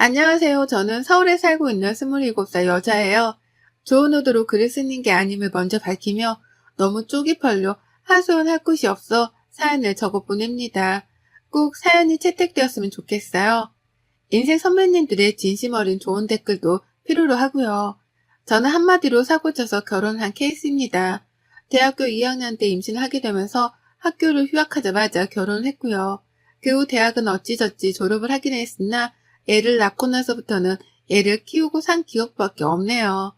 안녕하세요. 저는 서울에 살고 있는 27살 여자예요. 좋은 의도로 글을 쓰는 게 아님을 먼저 밝히며 너무 쪽이 벌려 하소연할 곳이 없어 사연을 적어 보냅니다. 꼭 사연이 채택되었으면 좋겠어요. 인생 선배님들의 진심 어린 좋은 댓글도 필요로 하고요. 저는 한마디로 사고쳐서 결혼한 케이스입니다. 대학교 2학년 때 임신을 하게 되면서 학교를 휴학하자마자 결혼을 했고요. 그 후 대학은 어찌저찌 졸업을 하긴 했으나 애를 낳고 나서부터는 애를 키우고 산 기억밖에 없네요.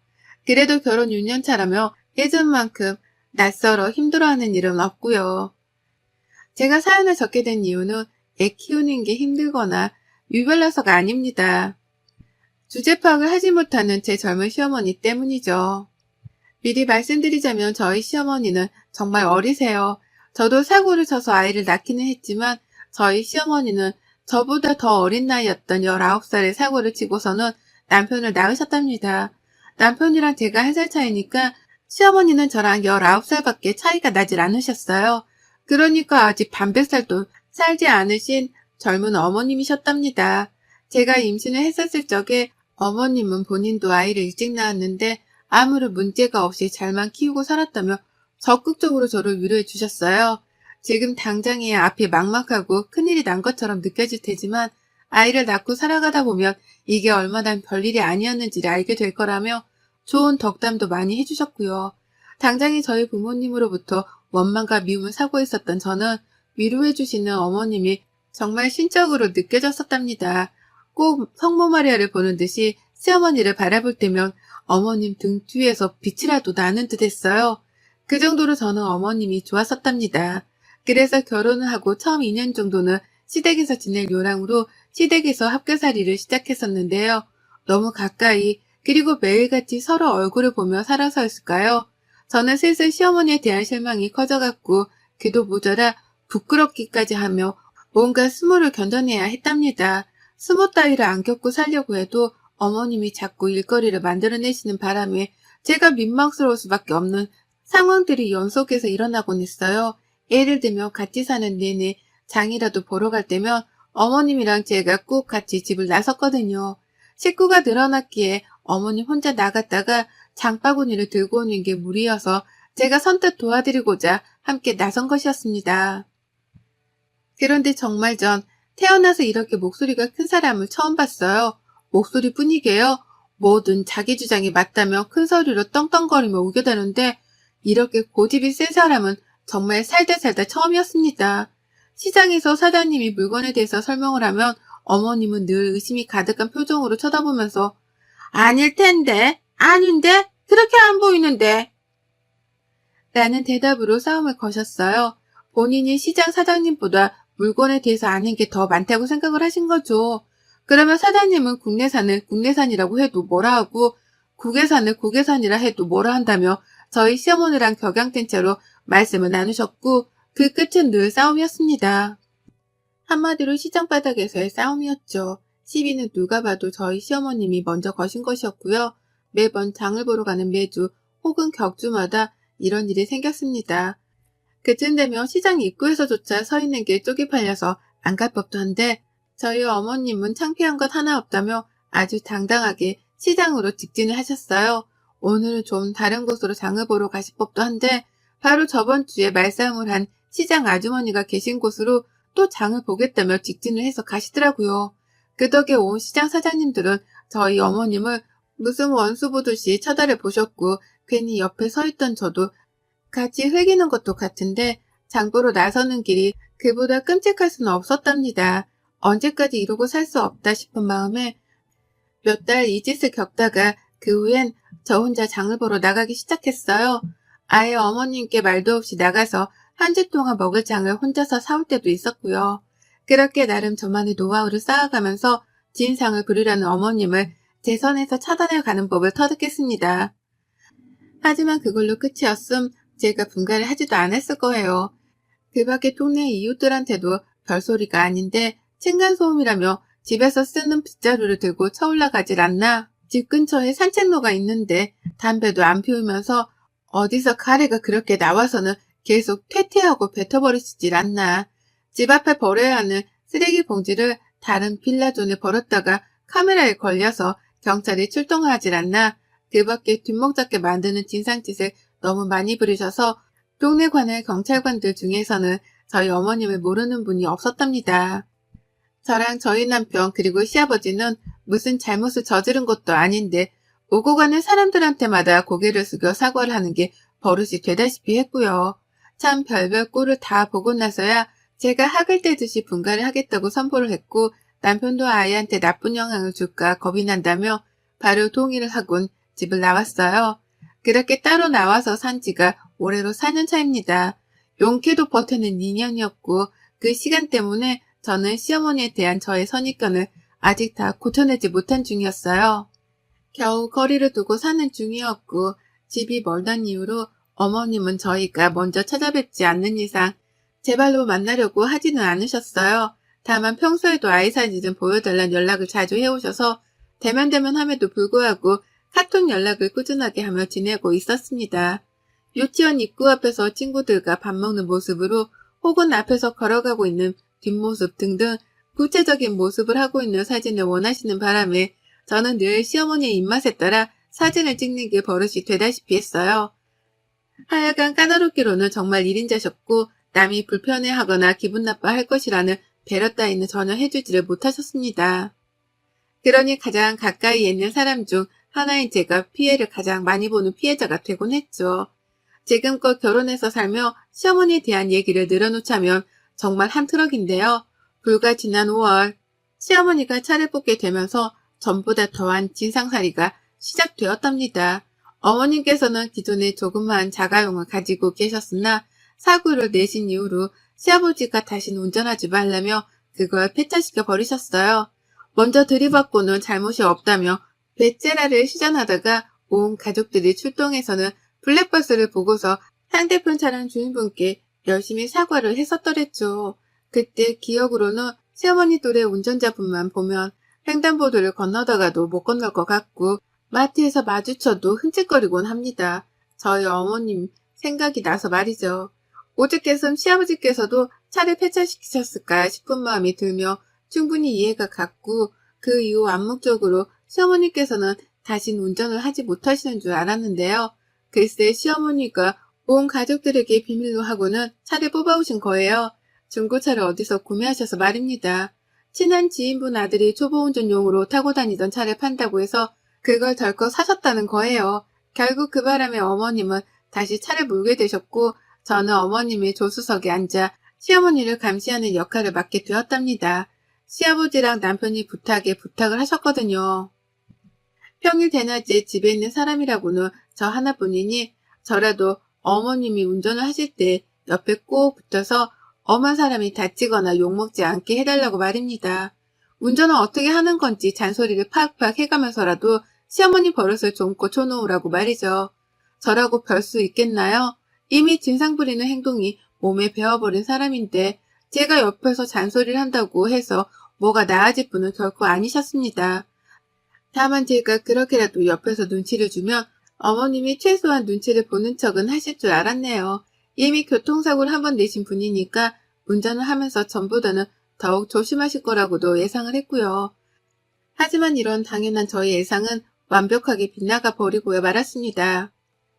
그래도 결혼 6년 차라며 예전만큼 낯설어 힘들어하는 일은 없고요. 제가 사연을 적게 된 이유는 애 키우는 게 힘들거나 유별나서가 아닙니다. 주제 파악을 하지 못하는 제 젊은 시어머니 때문이죠. 미리 말씀드리자면 저희 시어머니는 정말 어리세요. 저도 사고를 쳐서 아이를 낳기는 했지만 저희 시어머니는 저보다 더 어린 나이였던 19살에 사고를 치고서는 남편을 낳으셨답니다. 남편이랑 제가 1살 차이니까 시어머니는 저랑 19살밖에 차이가 나질 않으셨어요. 그러니까 아직 반백살도 살지 않으신 젊은 어머님이셨답니다. 제가 임신을 했었을 적에 어머님은 본인도 아이를 일찍 낳았는데 아무런 문제가 없이 잘만 키우고 살았다며 적극적으로 저를 위로해 주셨어요. 지금 당장에 앞이 막막하고 큰일이 난 것처럼 느껴질 테지만 아이를 낳고 살아가다 보면 이게 얼마나 별일이 아니었는지를 알게 될 거라며 좋은 덕담도 많이 해주셨고요. 당장에 저희 부모님으로부터 원망과 미움을 사고 있었던 저는 위로해 주시는 어머님이 정말 신적으로 느껴졌었답니다. 꼭 성모 마리아를 보는 듯이 시어머니를 바라볼 때면 어머님 등 뒤에서 빛이라도 나는 듯 했어요. 그 정도로 저는 어머님이 좋았었답니다. 그래서 결혼을 하고 처음 2년 정도는 시댁에서 지낼 요랑으로 시댁에서 합교살이를 시작했었는데요. 너무 가까이 그리고 매일같이 서로 얼굴을 보며 살아서였을까요? 저는 슬슬 시어머니에 대한 실망이 커져갔고 그도 모자라 부끄럽기까지 하며 뭔가 수모를 견뎌내야 했답니다. 수모 따위를 안 겪고 살려고 해도 어머님이 자꾸 일거리를 만들어내시는 바람에 제가 민망스러울 수밖에 없는 상황들이 연속해서 일어나곤 했어요. 예를 들면 같이 사는 내내 장이라도 보러 갈 때면 어머님이랑 제가 꼭 같이 집을 나섰거든요. 식구가 늘어났기에 어머님 혼자 나갔다가 장바구니를 들고 오는 게 무리여서 제가 선뜻 도와드리고자 함께 나선 것이었습니다. 그런데 정말 전 태어나서 이렇게 목소리가 큰 사람을 처음 봤어요. 목소리뿐이게요. 뭐든 자기 주장이 맞다며 큰 소리로 떵떵거리며 우겨대는데 이렇게 고집이 센 사람은 정말 살다 처음이었습니다. 시장에서 사장님이 물건에 대해서 설명을 하면 어머님은 늘 의심이 가득한 표정으로 쳐다보면서 아닐 텐데, 아닌데, 그렇게 안 보이는데 라는 대답으로 싸움을 거셨어요. 본인이 시장 사장님보다 물건에 대해서 아는 게 더 많다고 생각을 하신 거죠. 그러면 사장님은 국내산을 국내산이라고 해도 뭐라 하고 국외산을 국외산이라 해도 뭐라 한다며 저희 시어머니랑 격양된 채로 말씀을 나누셨고 그 끝은 늘 싸움이었습니다. 한마디로 시장 바닥에서의 싸움이었죠. 시비는 누가 봐도 저희 시어머님이 먼저 거신 것이었고요. 매번 장을 보러 가는 매주 혹은 격주마다 이런 일이 생겼습니다. 그쯤 되면 시장 입구에서조차 서 있는 게 쪽이 팔려서 안 갈 법도 한데 저희 어머님은 창피한 것 하나 없다며 아주 당당하게 시장으로 직진을 하셨어요. 오늘은 좀 다른 곳으로 장을 보러 가실 법도 한데 바로 저번 주에 말싸움을 한 시장 아주머니가 계신 곳으로 또 장을 보겠다며 직진을 해서 가시더라고요. 그 덕에 온 시장 사장님들은 저희 어머님을 무슨 원수 보듯이 쳐다를 보셨고 괜히 옆에 서 있던 저도 같이 흘기는 것도 같은데 장보러 나서는 길이 그보다 끔찍할 수는 없었답니다. 언제까지 이러고 살 수 없다 싶은 마음에 몇 달 이 짓을 겪다가 그 후엔 저 혼자 장을 보러 나가기 시작했어요. 아예 어머님께 말도 없이 나가서 한 주 동안 먹을 장을 혼자서 사올 때도 있었고요. 그렇게 나름 저만의 노하우를 쌓아가면서 진상을 부리려는 어머님을 제 선에서 차단해 가는 법을 터득했습니다. 하지만 그걸로 끝이었음 제가 분가를 하지도 않았을 거예요. 그 밖에 동네 이웃들한테도 별소리가 아닌데 층간소음이라며 집에서 쓰는 빗자루를 들고 쳐올라가질 않나. 집 근처에 산책로가 있는데 담배도 안 피우면서 어디서 가래가 그렇게 나와서는 계속 퇴퇴하고 뱉어버리시질 않나. 집 앞에 버려야 하는 쓰레기 봉지를 다른 빌라존에 버렸다가 카메라에 걸려서 경찰이 출동하질 않나 그 밖에 뒷목 잡게 만드는 진상짓을 너무 많이 부리셔서 동네 관할 경찰관들 중에서는 저희 어머님을 모르는 분이 없었답니다. 저랑 저희 남편 그리고 시아버지는 무슨 잘못을 저지른 것도 아닌데 오고 가는 사람들한테마다 고개를 숙여 사과를 하는 게 버릇이 되다시피 했고요. 참 별별 꼴을 다 보고 나서야 제가 학을 떼듯이 분가를 하겠다고 선포를 했고 남편도 아이한테 나쁜 영향을 줄까 겁이 난다며 바로 동의를 하곤 집을 나왔어요. 그렇게 따로 나와서 산 지가 올해로 4년 차입니다. 용케도 버티는 2년이었고 그 시간 때문에 저는 시어머니에 대한 저의 선입견을 아직 다 고쳐내지 못한 중이었어요. 겨우 거리를 두고 사는 중이었고 집이 멀던 이유로 어머님은 저희가 먼저 찾아뵙지 않는 이상 제 발로 만나려고 하지는 않으셨어요. 다만 평소에도 아이 사진 보여달라는 연락을 자주 해오셔서 대면대면함에도 불구하고 카톡 연락을 꾸준하게 하며 지내고 있었습니다. 유치원 입구 앞에서 친구들과 밥 먹는 모습으로 혹은 앞에서 걸어가고 있는 뒷모습 등등 구체적인 모습을 하고 있는 사진을 원하시는 바람에 저는 늘 시어머니의 입맛에 따라 사진을 찍는 게 버릇이 되다시피 했어요. 하여간 까다롭기로는 정말 1인자셨고 남이 불편해하거나 기분 나빠할 것이라는 배려 따위는 전혀 해주지를 못하셨습니다. 그러니 가장 가까이에 있는 사람 중 하나인 제가 피해를 가장 많이 보는 피해자가 되곤 했죠. 지금껏 결혼해서 살며 시어머니에 대한 얘기를 늘어놓자면 정말 한 트럭인데요. 불과 지난 5월 시어머니가 차를 뽑게 되면서 전보다 더한 진상살이가 시작되었답니다. 어머님께서는 기존에 조그마한 자가용을 가지고 계셨으나 사고를 내신 이후로 시아버지가 다시는 운전하지 말라며 그걸 폐차시켜 버리셨어요. 먼저 들이받고는 잘못이 없다며 베째라를 시전하다가 온 가족들이 출동해서는 블랙박스를 보고서 상대편 차량 주인분께 열심히 사과를 했었더랬죠. 그때 기억으로는 시어머니 또래 운전자분만 보면 횡단보도를 건너다가도 못 건널 것 같고 마트에서 마주쳐도 흠칫거리곤 합니다. 저희 어머님 생각이 나서 말이죠. 오죽했음 시아버지께서도 차를 폐차시키셨을까 싶은 마음이 들며 충분히 이해가 갔고 그 이후 암묵적으로 시어머니께서는 다신 운전을 하지 못하시는 줄 알았는데요. 글쎄 시어머니가 온 가족들에게 비밀로 하고는 차를 뽑아오신 거예요. 중고차를 어디서 구매하셔서 말입니다. 친한 지인분 아들이 초보운전용으로 타고 다니던 차를 판다고 해서 그걸 덜컥 사셨다는 거예요. 결국 그 바람에 어머님은 다시 차를 몰게 되셨고 저는 어머님의 조수석에 앉아 시어머니를 감시하는 역할을 맡게 되었답니다. 시아버지랑 남편이 부탁을 하셨거든요. 평일 대낮에 집에 있는 사람이라고는 저 하나뿐이니 저라도 어머님이 운전을 하실 때 옆에 꼭 붙어서 엄한 사람이 다치거나 욕먹지 않게 해달라고 말입니다. 운전을 어떻게 하는 건지 잔소리를 팍팍 해가면서라도 시어머니 버릇을 좀 고쳐놓으라고 말이죠. 저라고 별 수 있겠나요? 이미 진상 부리는 행동이 몸에 배어버린 사람인데 제가 옆에서 잔소리를 한다고 해서 뭐가 나아질 분은 결코 아니셨습니다. 다만 제가 그렇게라도 옆에서 눈치를 주면 어머님이 최소한 눈치를 보는 척은 하실 줄 알았네요. 이미 교통사고를 한 번 내신 분이니까 운전을 하면서 전보다는 더욱 조심하실 거라고도 예상을 했고요. 하지만 이런 당연한 저의 예상은 완벽하게 빗나가 버리고야 말았습니다.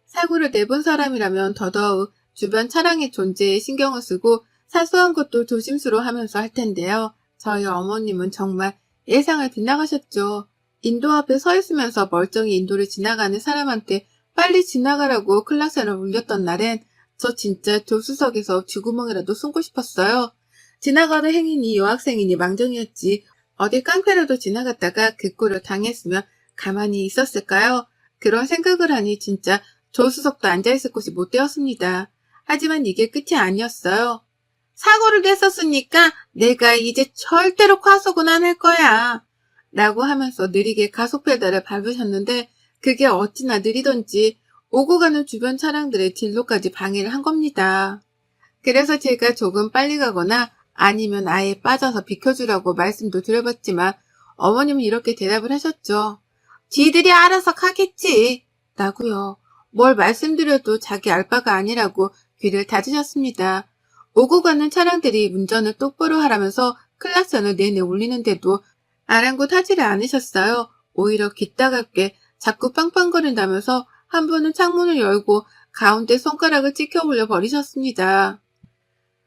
사고를 내본 사람이라면 더더욱 주변 차량의 존재에 신경을 쓰고 사소한 것도 조심스러워하면서 할 텐데요. 저희 어머님은 정말 예상을 빗나가셨죠. 인도 앞에 서 있으면서 멀쩡히 인도를 지나가는 사람한테 빨리 지나가라고 클락션을 울렸던 날엔 저 진짜 조수석에서 쥐구멍이라도 숨고 싶었어요. 지나가는 행인이 여학생이니 망정이었지 어디 깡패라도 지나갔다가 그 꼴을 당했으면 가만히 있었을까요? 그런 생각을 하니 진짜 조수석도 앉아있을 곳이 못 되었습니다. 하지만 이게 끝이 아니었어요. 사고를 냈었으니까 내가 이제 절대로 과속은 안 할 거야. 라고 하면서 느리게 가속 페달을 밟으셨는데 그게 어찌나 느리던지 오고 가는 주변 차량들의 진로까지 방해를 한 겁니다. 그래서 제가 조금 빨리 가거나 아니면 아예 빠져서 비켜주라고 말씀도 드려봤지만 어머님은 이렇게 대답을 하셨죠. 지들이 알아서 가겠지. 라고요. 뭘 말씀드려도 자기 알 바가 아니라고 귀를 닫으셨습니다. 오고 가는 차량들이 운전을 똑바로 하라면서 클락션을 내내 울리는데도 아랑곳하지를 않으셨어요. 오히려 귀따갑게 자꾸 빵빵거린다면서 한 번은 창문을 열고 가운데 손가락을 찍혀올려 버리셨습니다.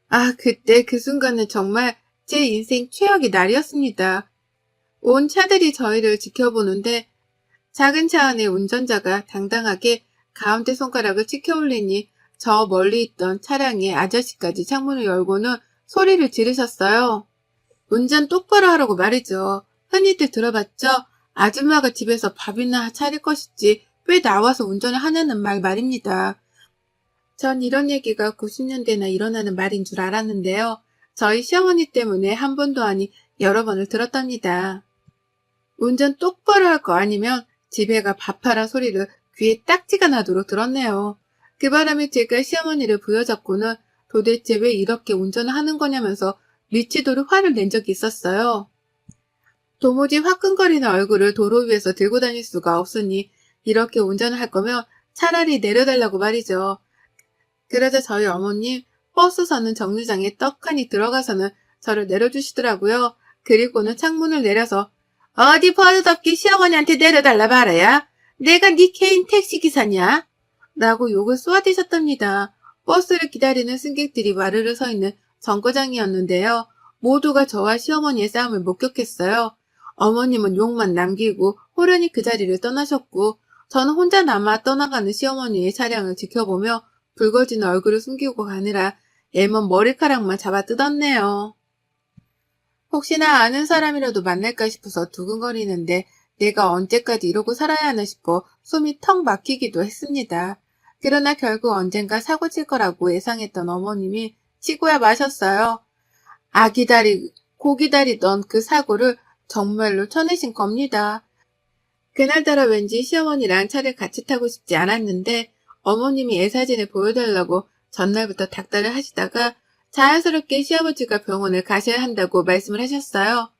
아, 그때 그 순간은 정말 제 인생 최악의 날이었습니다. 온 차들이 저희를 지켜보는데 작은 차 안의 운전자가 당당하게 가운데 손가락을 찍혀올리니 저 멀리 있던 차량의 아저씨까지 창문을 열고는 소리를 지르셨어요. 운전 똑바로 하라고 말이죠. 흔히들 들어봤죠? 아줌마가 집에서 밥이나 차릴 것이지 왜 나와서 운전을 하냐는 말입니다. 전 이런 얘기가 90년대나 일어나는 말인 줄 알았는데요. 저희 시어머니 때문에 한 번도 아니 여러 번을 들었답니다. 운전 똑바로 할 거 아니면 집에 가 밥하라 소리를 귀에 딱지가 나도록 들었네요. 그 바람에 제가 시어머니를 부여잡고는 도대체 왜 이렇게 운전을 하는 거냐면서 미치도록 화를 낸 적이 있었어요. 도무지 화끈거리는 얼굴을 도로 위에서 들고 다닐 수가 없으니 이렇게 운전을 할 거면 차라리 내려달라고 말이죠. 그러자 저희 어머님 버스 서는 정류장에 떡하니 들어가서는 저를 내려주시더라고요. 그리고는 창문을 내려서 어디 버릇없게 시어머니한테 내려달라 말아야 내가 네 개인 택시기사냐? 라고 욕을 쏘아대셨답니다. 버스를 기다리는 승객들이 와르르 서 있는 정거장이었는데요. 모두가 저와 시어머니의 싸움을 목격했어요. 어머님은 욕만 남기고 호련히 그 자리를 떠나셨고 저는 혼자 남아 떠나가는 시어머니의 차량을 지켜보며 붉어진 얼굴을 숨기고 가느라 애먼 머리카락만 잡아 뜯었네요. 혹시나 아는 사람이라도 만날까 싶어서 두근거리는데 내가 언제까지 이러고 살아야 하나 싶어 숨이 턱 막히기도 했습니다. 그러나 결국 언젠가 사고 칠 거라고 예상했던 어머님이 치고야 마셨어요. 고 기다리던 그 사고를 정말로 쳐내신 겁니다. 그날따라 왠지 시어머니랑 차를 같이 타고 싶지 않았는데 어머님이 애사진을 보여달라고 전날부터 닥달을 하시다가 자연스럽게 시아버지가 병원을 가셔야 한다고 말씀을 하셨어요.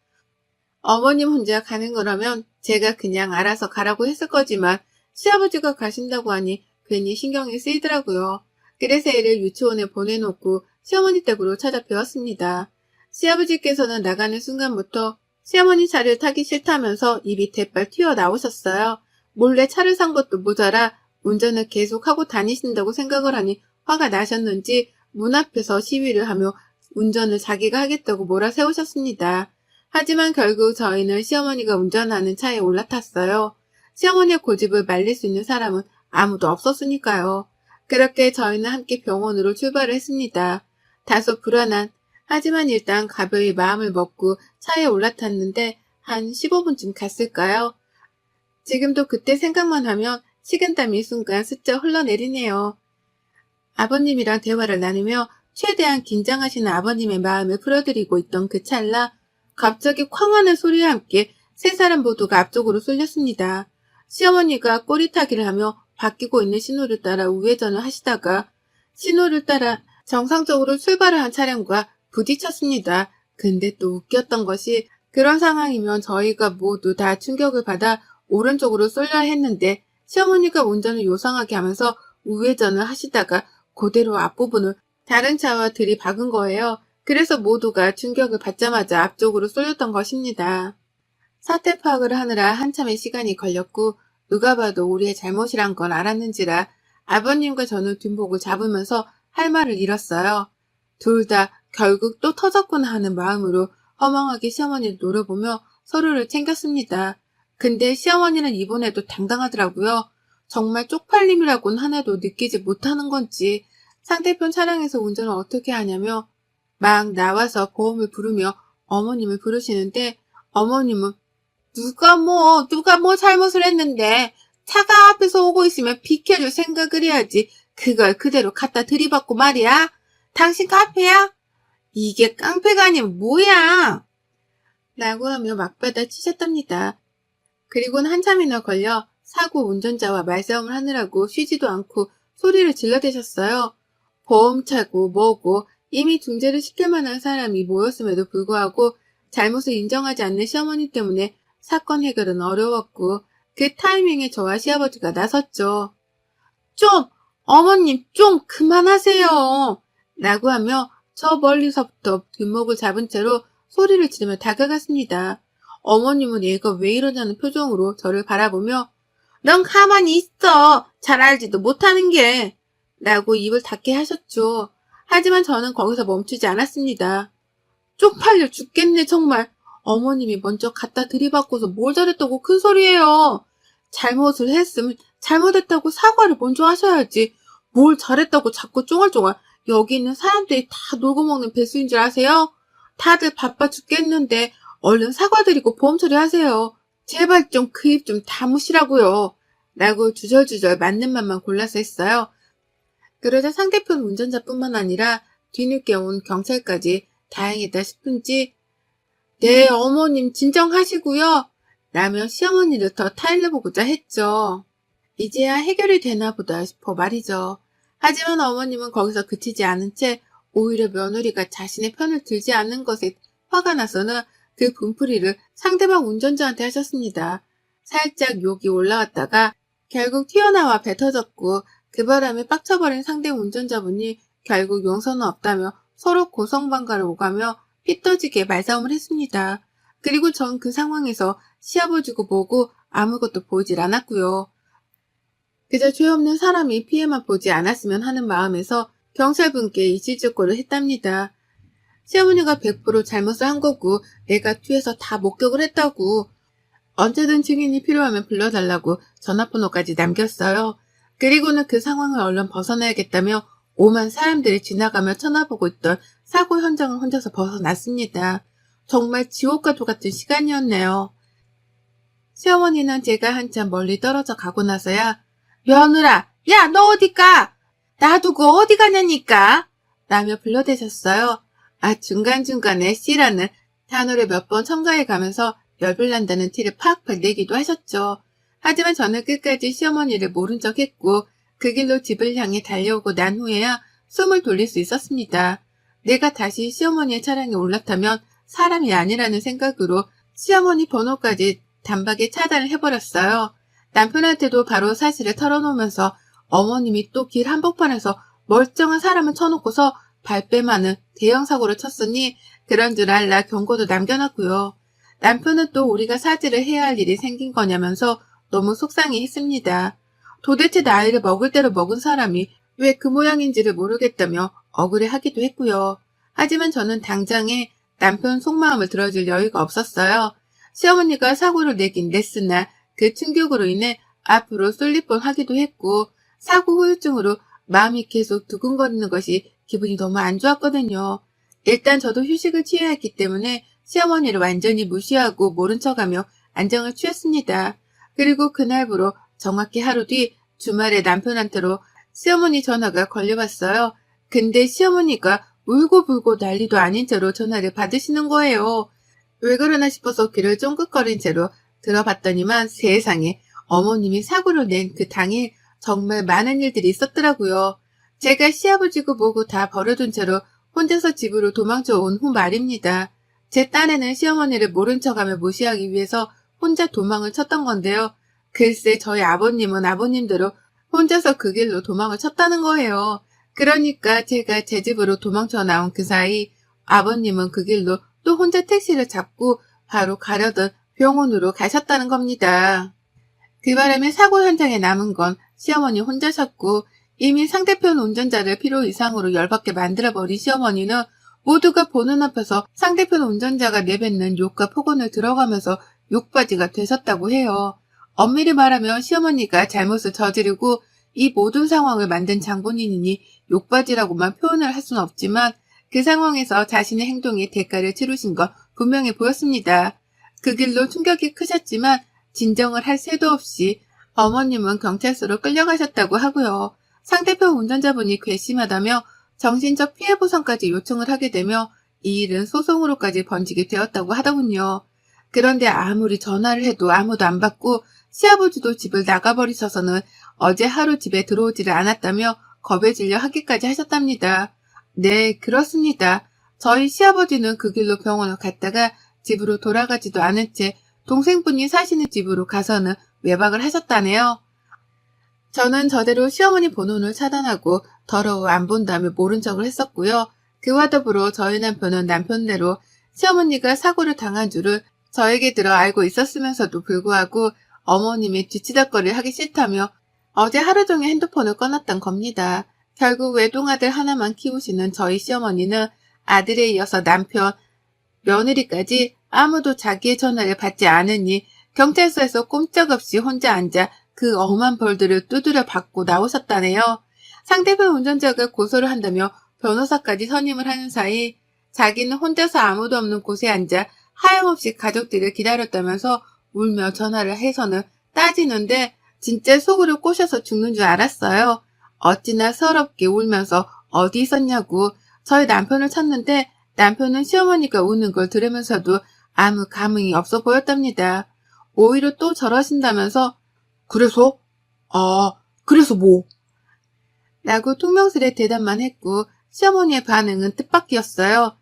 어머님 혼자 가는 거라면 제가 그냥 알아서 가라고 했을 거지만 시아버지가 가신다고 하니 괜히 신경이 쓰이더라고요. 그래서 애를 유치원에 보내놓고 시어머니 댁으로 찾아뵈었습니다. 시아버지께서는 나가는 순간부터 시어머니 차를 타기 싫다면서 입이 대빨 튀어나오셨어요. 몰래 차를 산 것도 모자라 운전을 계속하고 다니신다고 생각을 하니 화가 나셨는지 문 앞에서 시위를 하며 운전을 자기가 하겠다고 몰아세우셨습니다. 하지만 결국 저희는 시어머니가 운전하는 차에 올라탔어요. 시어머니의 고집을 말릴 수 있는 사람은 아무도 없었으니까요. 그렇게 저희는 함께 병원으로 출발을 했습니다. 다소 불안한, 하지만 일단 가벼이 마음을 먹고 차에 올라탔는데 한 15분쯤 갔을까요? 지금도 그때 생각만 하면 식은땀이 순간 스쳐 흘러내리네요. 아버님이랑 대화를 나누며 최대한 긴장하시는 아버님의 마음을 풀어드리고 있던 그 찰나 갑자기 쾅 하는 소리와 함께 세 사람 모두가 앞쪽으로 쏠렸습니다. 시어머니가 꼬리타기를 하며 바뀌고 있는 신호를 따라 우회전을 하시다가 신호를 따라 정상적으로 출발을 한 차량과 부딪혔습니다. 근데 또 웃겼던 것이 그런 상황이면 저희가 모두 다 충격을 받아 오른쪽으로 쏠려야 했는데 시어머니가 운전을 요상하게 하면서 우회전을 하시다가 그대로 앞부분을 다른 차와 들이박은 거예요. 그래서 모두가 충격을 받자마자 앞쪽으로 쏠렸던 것입니다. 사태 파악을 하느라 한참의 시간이 걸렸고 누가 봐도 우리의 잘못이란 걸 알았는지라 아버님과 저는 뒷목을 잡으면서 할 말을 잃었어요. 둘 다 결국 또 터졌구나 하는 마음으로 허망하게 시어머니를 노려보며 서로를 챙겼습니다. 근데 시어머니는 이번에도 당당하더라고요. 정말 쪽팔림이라고는 하나도 느끼지 못하는 건지 상대편 차량에서 운전을 어떻게 하냐며 막 나와서 보험을 부르며 어머님을 부르시는데 어머님은 누가 뭐 잘못을 했는데 차가 앞에서 오고 있으면 비켜줄 생각을 해야지 그걸 그대로 갖다 들이받고 말이야. 당신 카페야? 이게 깡패가 아니면 뭐야? 라고 하며 막받아 치셨답니다. 그리고는 한참이나 걸려 사고 운전자와 말싸움을 하느라고 쉬지도 않고 소리를 질러대셨어요. 보험차고 뭐고 이미 중재를 시킬 만한 사람이 모였음에도 불구하고 잘못을 인정하지 않는 시어머니 때문에 사건 해결은 어려웠고 그 타이밍에 저와 시아버지가 나섰죠. 어머님 좀 그만하세요. 라고 하며 저 멀리서부터 뒷목을 잡은 채로 소리를 지르며 다가갔습니다. 어머님은 얘가 왜 이러냐는 표정으로 저를 바라보며 넌 가만히 있어. 잘 알지도 못하는 게. 라고 입을 닫게 하셨죠. 하지만 저는 거기서 멈추지 않았습니다. 쪽팔려 죽겠네 정말. 어머님이 먼저 갖다 들이받고서 뭘 잘했다고 큰 소리예요. 잘못을 했으면 잘못했다고 사과를 먼저 하셔야지. 뭘 잘했다고 자꾸 쫑알쫑알. 여기 있는 사람들이 다 놀고 먹는 배수인 줄 아세요? 다들 바빠 죽겠는데 얼른 사과드리고 보험 처리하세요. 제발 좀 그 입 좀 다무시라고요. 라고 주절주절 맞는 말만 골라서 했어요. 그러자 상대편 운전자뿐만 아니라 뒤늦게 온 경찰까지 다행이다 싶은지 네 어머님 진정하시고요. 라며 시어머니를 더 타일러보고자 했죠. 이제야 해결이 되나 보다 싶어 말이죠. 하지만 어머님은 거기서 그치지 않은 채 오히려 며느리가 자신의 편을 들지 않는 것에 화가 나서는 그 분풀이를 상대방 운전자한테 하셨습니다. 살짝 욕이 올라왔다가 결국 튀어나와 뱉어졌고 그 바람에 빡쳐버린 상대 운전자분이 결국 용서는 없다며 서로 고성방가를 오가며 피 터지게 말싸움을 했습니다. 그리고 전 그 상황에서 시아버지고 뭐고 아무것도 보이질 않았고요. 그저 죄 없는 사람이 피해만 보지 않았으면 하는 마음에서 경찰분께 이실직고를 했답니다. 시어머니가 100% 잘못을 한 거고 내가 뒤에서 다 목격을 했다고 언제든 증인이 필요하면 불러달라고 전화번호까지 남겼어요. 그리고는 그 상황을 얼른 벗어나야겠다며 오만 사람들이 지나가며 쳐다보고 있던 사고 현장을 혼자서 벗어났습니다. 정말 지옥과도 같은 시간이었네요. 시어머니는 제가 한참 멀리 떨어져 가고 나서야 며느라, 야 너 어디 가? 놔두고 어디 가냐니까? 라며 불러대셨어요. 중간중간에 씨라는 단어를 몇 번 첨가해 가면서 열불 난다는 티를 팍팍 내기도 하셨죠. 하지만 저는 끝까지 시어머니를 모른 척 했고 그 길로 집을 향해 달려오고 난 후에야 숨을 돌릴 수 있었습니다. 내가 다시 시어머니의 차량에 올라타면 사람이 아니라는 생각으로 시어머니 번호까지 단박에 차단을 해버렸어요. 남편한테도 바로 사실을 털어놓으면서 어머님이 또 길 한복판에서 멀쩡한 사람을 쳐놓고서 발뺌하는 대형 사고를 쳤으니 그런 줄 알라 경고도 남겨놨고요. 남편은 또 우리가 사죄를 해야 할 일이 생긴 거냐면서 너무 속상해했습니다. 도대체 나이를 먹을 대로 먹은 사람이 왜 그 모양인지를 모르겠다며 억울해하기도 했고요. 하지만 저는 당장에 남편 속마음을 들어줄 여유가 없었어요. 시어머니가 사고를 내긴 냈으나 그 충격으로 인해 앞으로 쏠릴 뻔하기도 했고 사고 후유증으로 마음이 계속 두근거리는 것이 기분이 너무 안 좋았거든요. 일단 저도 휴식을 취해야 했기 때문에 시어머니를 완전히 무시하고 모른 척하며 안정을 취했습니다. 그리고 그날부로 정확히 하루 뒤 주말에 남편한테로 시어머니 전화가 걸려왔어요. 근데 시어머니가 울고불고 난리도 아닌 채로 전화를 받으시는 거예요. 왜 그러나 싶어서 귀를 쫑긋거린 채로 들어봤더니만 세상에 어머님이 사고를 낸 그 당일 정말 많은 일들이 있었더라고요. 제가 시아버지고 뭐고 다 버려둔 채로 혼자서 집으로 도망쳐 온 후 말입니다. 제 딴에는 시어머니를 모른 척하며 무시하기 위해서 혼자 도망을 쳤던 건데요. 글쎄 저희 아버님은 아버님대로 혼자서 그 길로 도망을 쳤다는 거예요. 그러니까 제가 제 집으로 도망쳐 나온 그 사이 아버님은 그 길로 또 혼자 택시를 잡고 바로 가려던 병원으로 가셨다는 겁니다. 그 바람에 사고 현장에 남은 건 시어머니 혼자셨고 이미 상대편 운전자를 필요 이상으로 열받게 만들어버린 시어머니는 모두가 보는 앞에서 상대편 운전자가 내뱉는 욕과 폭언을 들어가면서 욕바지가 되셨다고 해요. 엄밀히 말하면 시어머니가 잘못을 저지르고 이 모든 상황을 만든 장본인이니 욕바지라고만 표현을 할 수는 없지만 그 상황에서 자신의 행동에 대가를 치르신 건 분명해 보였습니다. 그 길로 충격이 크셨지만 진정을 할 새도 없이 어머님은 경찰서로 끌려가셨다고 하고요. 상대편 운전자분이 괘씸하다며 정신적 피해보상까지 요청을 하게 되며 이 일은 소송으로까지 번지게 되었다고 하더군요. 그런데 아무리 전화를 해도 아무도 안 받고 시아버지도 집을 나가버리셔서는 어제 하루 집에 들어오지를 않았다며 겁에 질려 하기까지 하셨답니다. 네, 그렇습니다. 저희 시아버지는 그 길로 병원을 갔다가 집으로 돌아가지도 않은 채 동생분이 사시는 집으로 가서는 외박을 하셨다네요. 저는 저대로 시어머니 번호를 차단하고 더러워 안 본다며 모른 척을 했었고요. 그와 더불어 저희 남편은 남편대로 시어머니가 사고를 당한 줄을 저에게 들어 알고 있었으면서도 불구하고 어머님의 뒤치다꺼리를 하기 싫다며 어제 하루 종일 핸드폰을 꺼놨던 겁니다. 결국 외동아들 하나만 키우시는 저희 시어머니는 아들에 이어서 남편, 며느리까지 아무도 자기의 전화를 받지 않으니 경찰서에서 꼼짝없이 혼자 앉아 그 엄한 벌들을 두드려 받고 나오셨다네요. 상대방 운전자가 고소를 한다며 변호사까지 선임을 하는 사이 자기는 혼자서 아무도 없는 곳에 앉아 하염없이 가족들을 기다렸다면서 울며 전화를 해서는 따지는데 진짜 속으로 꼬셔서 죽는 줄 알았어요. 어찌나 서럽게 울면서 어디 있었냐고 저희 남편을 찾는데 남편은 시어머니가 우는 걸 들으면서도 아무 감흥이 없어 보였답니다. 오히려 또 저러신다면서 그래서? 아, 그래서 뭐? 라고 퉁명스레 대답만 했고 시어머니의 반응은 뜻밖이었어요.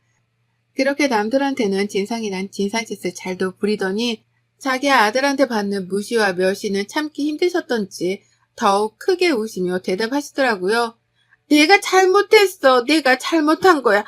그렇게 남들한테는 진상이란 진상짓을 잘도 부리더니 자기 아들한테 받는 무시와 멸시는 참기 힘드셨던지 더욱 크게 웃으며 대답하시더라고요. 내가 잘못했어. 내가 잘못한 거야.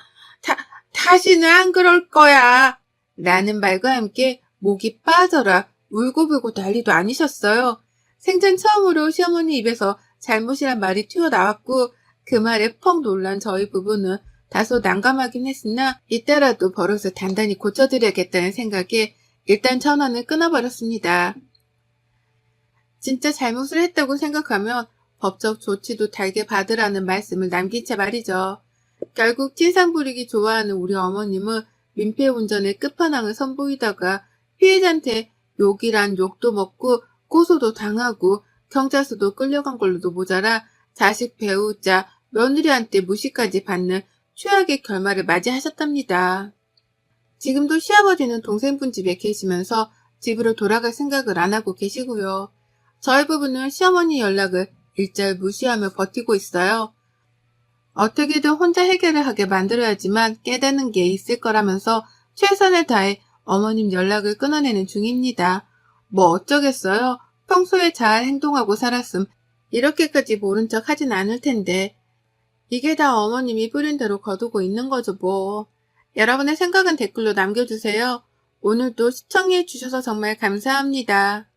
다시는 안 그럴 거야. 라는 말과 함께 목이 빠져라 울고불고 난리도 아니셨어요. 생전 처음으로 시어머니 입에서 잘못이란 말이 튀어나왔고 그 말에 펑 놀란 저희 부부는 다소 난감하긴 했으나 이때라도 버릇을 단단히 고쳐드려야겠다는 생각에 일단 전화는 끊어버렸습니다. 진짜 잘못을 했다고 생각하면 법적 조치도 달게 받으라는 말씀을 남긴 채 말이죠. 결국 진상 부리기 좋아하는 우리 어머님은 민폐 운전의 끝판왕을 선보이다가 피해자한테 욕이란 욕도 먹고 고소도 당하고 경찰서도 끌려간 걸로도 모자라 자식 배우자 며느리한테 무시까지 받는 최악의 결말을 맞이하셨답니다. 지금도 시아버지는 동생분 집에 계시면서 집으로 돌아갈 생각을 안 하고 계시고요. 저희 부부는 시어머니 연락을 일절 무시하며 버티고 있어요. 어떻게든 혼자 해결을 하게 만들어야지만 깨닫는 게 있을 거라면서 최선을 다해 어머님 연락을 끊어내는 중입니다. 뭐 어쩌겠어요. 평소에 잘 행동하고 살았음 이렇게까지 모른 척 하진 않을 텐데 이게 다 어머님이 뿌린 대로 거두고 있는 거죠 뭐. 여러분의 생각은 댓글로 남겨주세요. 오늘도 시청해 주셔서 정말 감사합니다.